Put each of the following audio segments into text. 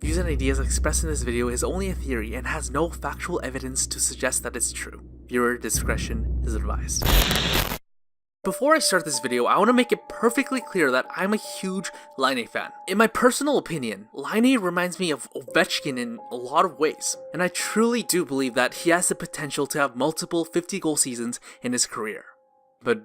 Views and ideas expressed in this video is only a theory and has no factual evidence to suggest that it's true. Viewer discretion is advised. Before I start this video, I want to make it perfectly clear that I'm a huge Laine fan. In my personal opinion, Laine reminds me of Ovechkin in a lot of ways, and I truly do believe that he has the potential to have multiple 50-goal seasons in his career. But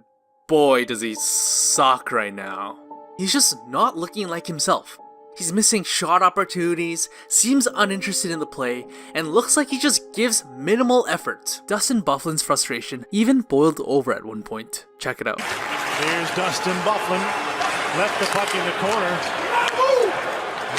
boy does he suck right now. He's just not looking like himself. He's missing shot opportunities, seems uninterested in the play, and looks like he just gives minimal effort. Dustin Byfuglien's frustration even boiled over at one point. Check it out. Here's Dustin Byfuglien, left the puck in the corner.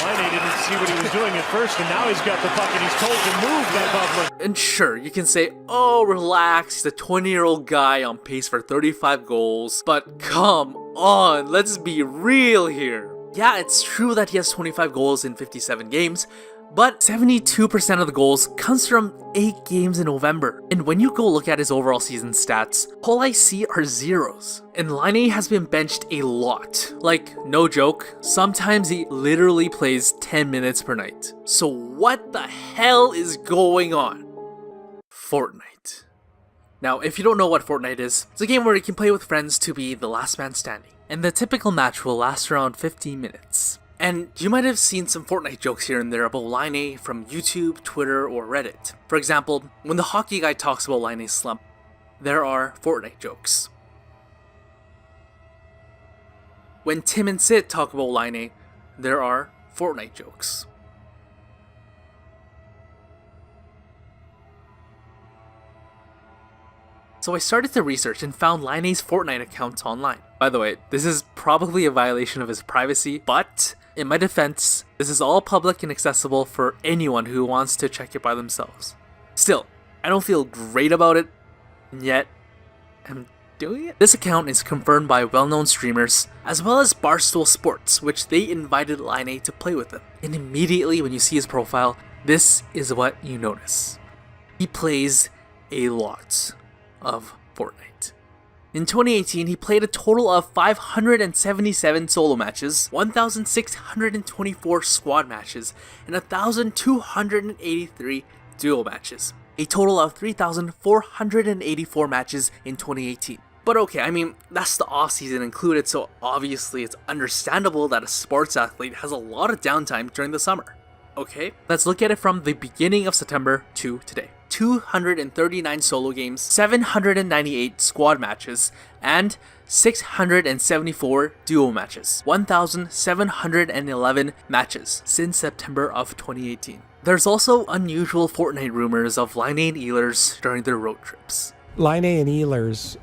Laine didn't see what he was doing at first, and now he's got the puck and he's told to move by Byfuglien. And sure, you can say, oh relax, he's a 20-year-old guy on pace for 35 goals, but come on, let's be real here. Yeah, it's true that he has 25 goals in 57 games, but 72% of the goals comes from 8 games in November. And when you go look at his overall season stats, all I see are zeros. And Laine has been benched a lot. Like, no joke, sometimes he literally plays 10 minutes per night. So what the hell is going on? Fortnite. Now, if you don't know what Fortnite is, it's a game where you can play with friends to be the last man standing. And the typical match will last around 15 minutes. And you might have seen some Fortnite jokes here and there about Laine from YouTube, Twitter, or Reddit. For example, when the hockey guy talks about Laine's slump, there are Fortnite jokes. When Tim and Sid talk about Laine, there are Fortnite jokes. So I started to research and found Laine's Fortnite account online. By the way, this is probably a violation of his privacy, but in my defense, this is all public and accessible for anyone who wants to check it by themselves. Still, I don't feel great about it, and yet I'm doing it. This account is confirmed by well-known streamers, as well as Barstool Sports, which they invited Laine to play with them. And immediately when you see his profile, this is what you notice. He plays a lot of Fortnite. In 2018, he played a total of 577 solo matches, 1,624 squad matches, and 1,283 duo matches. A total of 3,484 matches in 2018. But okay, I mean, that's the off-season included, so obviously it's understandable that a sports athlete has a lot of downtime during the summer. Okay, let's look at it from the beginning of September to today. 239 solo games, 798 squad matches, and 674 duo matches. 1,711 matches since September of 2018. There's also unusual Fortnite rumors of Laine and Ehlers during their road trips. Laine and Ehlers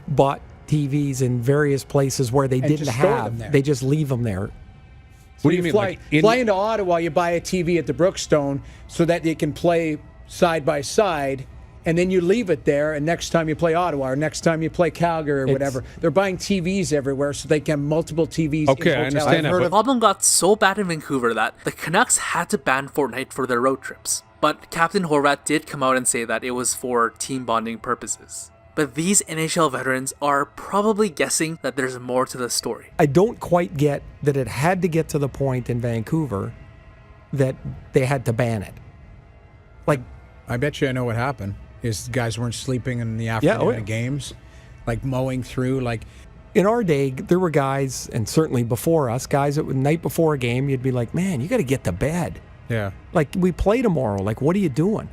bought TVs in various places where they didn't have. They just leave them there. What do you mean? Fly into Ottawa, you buy a TV at the Brookstone so that you can play side by side, and then you leave it there, and next time you play Ottawa or next time you play Calgary or whatever, they're buying TVs everywhere so they can have multiple TVs. Okay, in I hotels. understand that. The problem got so bad in Vancouver that the Canucks had to ban Fortnite for their road trips. But Captain Horvat did come out and say that it was for team bonding purposes. But these NHL veterans are probably guessing that there's more to the story. I don't quite get that it had to get to the point in Vancouver that they had to ban it. Like, I bet you I know what happened. Is guys weren't sleeping in the afternoon of games, like mowing through, like. In our day, there were guys, and certainly before us, guys that would, night before a game, you'd be like, man, you got to get to bed. Yeah. Like, we play tomorrow. Like, what are you doing?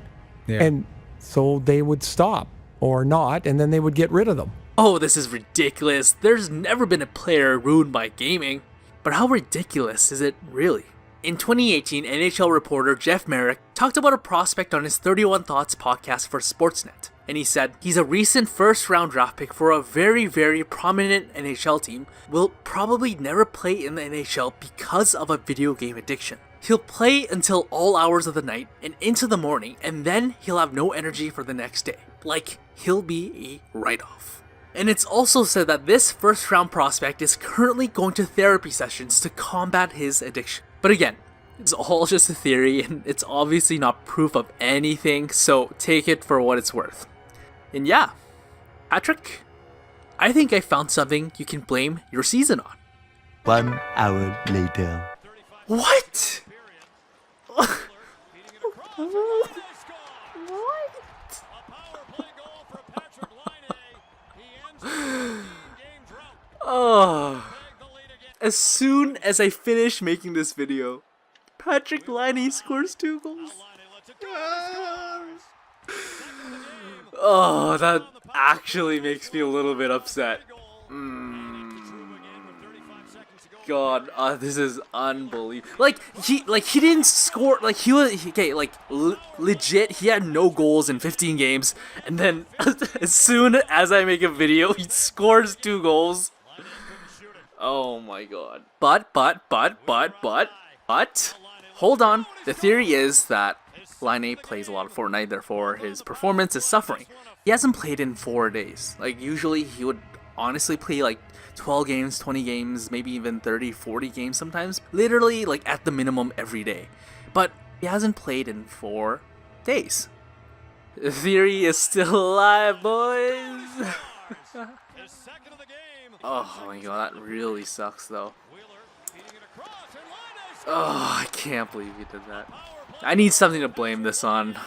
Yeah. And so they would stop or not, and then they would get rid of them. Oh, this is ridiculous. There's never been a player ruined by gaming. But how ridiculous is it really? In 2018, NHL reporter Jeff Merrick talked about a prospect on his 31 Thoughts podcast for Sportsnet. And he said, he's a recent first-round draft pick for a very, very prominent NHL team, will probably never play in the NHL because of a video game addiction. He'll play until all hours of the night and into the morning, and then he'll have no energy for the next day. Like, he'll be a write-off. And it's also said that this first-round prospect is currently going to therapy sessions to combat his addiction. But again, it's all just a theory, and it's obviously not proof of anything, so take it for what it's worth. And yeah, Patrik, I think I found something you can blame your season on. 1 hour later. What? Oh. As soon as I finish making this video, Patrik Laine scores 2 goals. Oh, that actually makes me a little bit upset. God, this is unbelievable. Like he didn't score. Like he was okay. Like legit, he had no goals in 15 games, and then as soon as I make a video, he scores 2 goals. Oh my God. But hold on. The theory is that Laine plays a lot of Fortnite, therefore his performance is suffering. He hasn't played in 4 days. Like usually he would honestly play like 12 games, 20 games, maybe even 30, 40 games sometimes. Literally like at the minimum every day. But he hasn't played in 4 days. The theory is still alive, boys. Oh my God, that really sucks though. Oh, I can't believe he did that. I need something to blame this on.